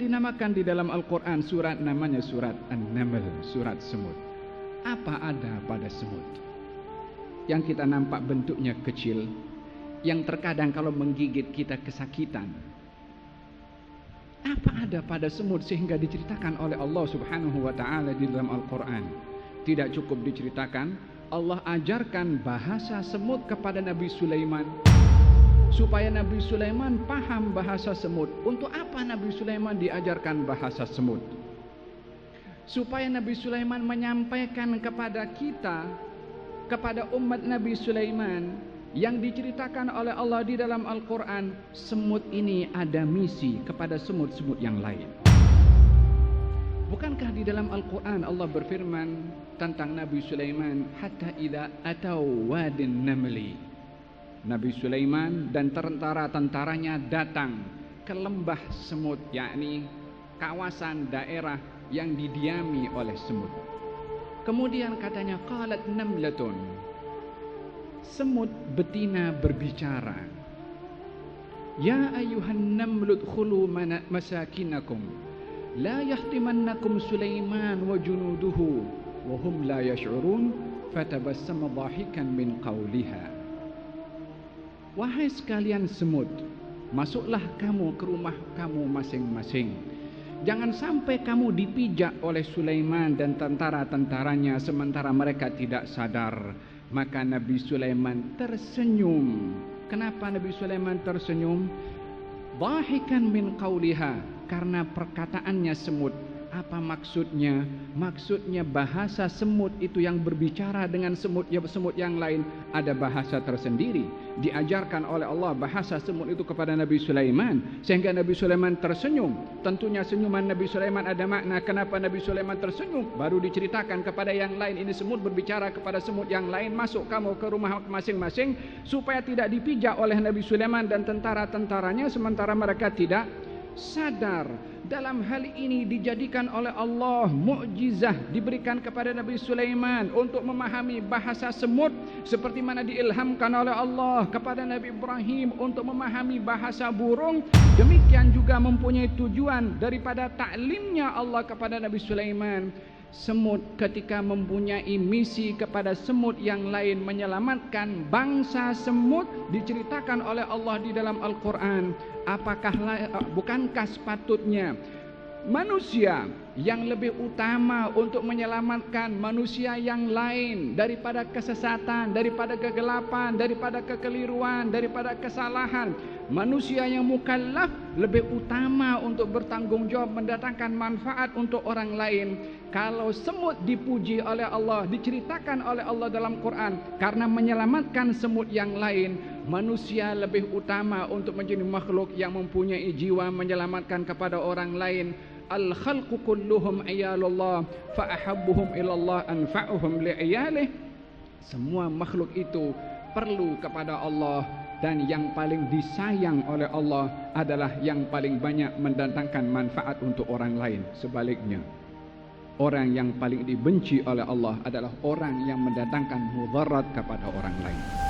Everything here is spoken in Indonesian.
dinamakan di dalam Al-Quran surat namanya surat An-Naml, surat semut. Apa ada pada semut? Yang kita nampak bentuknya kecil, yang terkadang kalau menggigit kita kesakitan. Apa ada pada semut sehingga diceritakan oleh Allah Subhanahu wa ta'ala di dalam Al-Quran? Tidak cukup diceritakan, Allah ajarkan bahasa semut kepada Nabi Sulaiman supaya Nabi Sulaiman paham bahasa semut. Untuk apa Nabi Sulaiman diajarkan bahasa semut? Supaya Nabi Sulaiman menyampaikan kepada kita, kepada umat Nabi Sulaiman, yang diceritakan oleh Allah di dalam Al-Quran, semut ini ada misi kepada semut-semut yang lain. Bukankah di dalam Al-Quran Allah berfirman tentang Nabi Sulaiman, hatta idza atau wadin namli, Nabi Sulaiman dan tentara-tentaranya datang ke lembah semut, yakni kawasan daerah yang didiami oleh semut. Kemudian katanya qalat namlatun, semut betina berbicara, ya ayyuhan namlu dkhulu masakinakum la yahtimannakum Sulaiman wa junuduhu wa hum la yash'urun fatabassama dhahikan min qawliha. Wahai sekalian semut, masuklah kamu ke rumah kamu masing-masing. Jangan sampai kamu dipijak oleh Sulaiman dan tentara-tentaranya sementara mereka tidak sadar. Maka Nabi Sulaiman tersenyum. Kenapa Nabi Sulaiman tersenyum? Dhahikan min qawliha, karena perkataannya semut. Apa maksudnya? Maksudnya bahasa semut itu yang berbicara dengan semut yang lain ada bahasa tersendiri. Diajarkan oleh Allah bahasa semut itu kepada Nabi Sulaiman sehingga Nabi Sulaiman tersenyum. Tentunya senyuman Nabi Sulaiman ada makna. Kenapa Nabi Sulaiman tersenyum? Baru diceritakan kepada yang lain. Ini semut berbicara kepada semut yang lain, masuk kamu ke rumah masing-masing supaya tidak dipijak oleh Nabi Sulaiman dan tentara-tentaranya sementara mereka tidak sadar. Dalam hal ini dijadikan oleh Allah mukjizah diberikan kepada Nabi Sulaiman untuk memahami bahasa semut, seperti mana diilhamkan oleh Allah kepada Nabi Ibrahim untuk memahami bahasa burung. Demikian juga mempunyai tujuan daripada taklimnya Allah kepada Nabi Sulaiman. Semut ketika mempunyai misi kepada semut yang lain menyelamatkan bangsa semut, diceritakan oleh Allah di dalam Al-Quran. Bukankah sepatutnya manusia yang lebih utama untuk menyelamatkan manusia yang lain daripada kesesatan, daripada kegelapan, daripada kekeliruan, daripada kesalahan? Manusia yang mukallaf lebih utama untuk bertanggung jawab mendatangkan manfaat untuk orang lain. Kalau semut dipuji oleh Allah, diceritakan oleh Allah dalam Quran karena menyelamatkan semut yang lain, manusia lebih utama untuk menjadi makhluk yang mempunyai jiwa menyelamatkan kepada orang lain. Al-khalqu kulluhum iyalullah fa ahabbuhum ilallah anfa'uhum li'iyalih. Semua makhluk itu perlu kepada Allah, dan yang paling disayang oleh Allah adalah yang paling banyak mendatangkan manfaat untuk orang lain. Sebaliknya, orang yang paling dibenci oleh Allah adalah orang yang mendatangkan mudarat kepada orang lain.